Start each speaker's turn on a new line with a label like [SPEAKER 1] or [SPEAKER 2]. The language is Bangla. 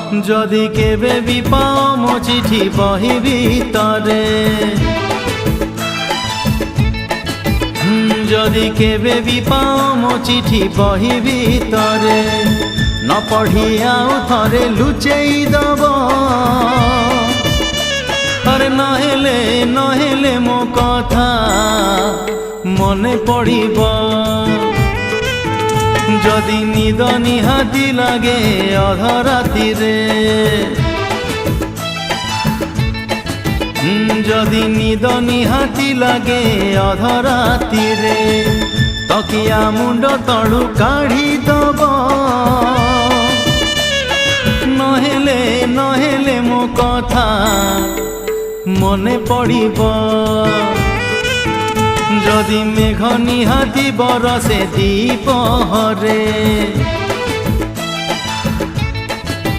[SPEAKER 1] যদি কেবে বি পাও মো চিঠি বহি ভিতরে যদি কেবে বি পাও মো চিঠি বহি ভিতরে ন পঢ়ি আউ থরে লুচেই দব আরে নহেলে মো কথা মনে পড়িব যদি নিদ নিহাতি লাগে অধরাতিরে যদি নিদ নিহাতি লাগে অধরাতিরে তকিয়া মুন্ড তলু কাঢ়ি দব নহেলে মো কথা মনে পড়িব যদি মেঘ নিহাতি বরসে দ্বিপহরে।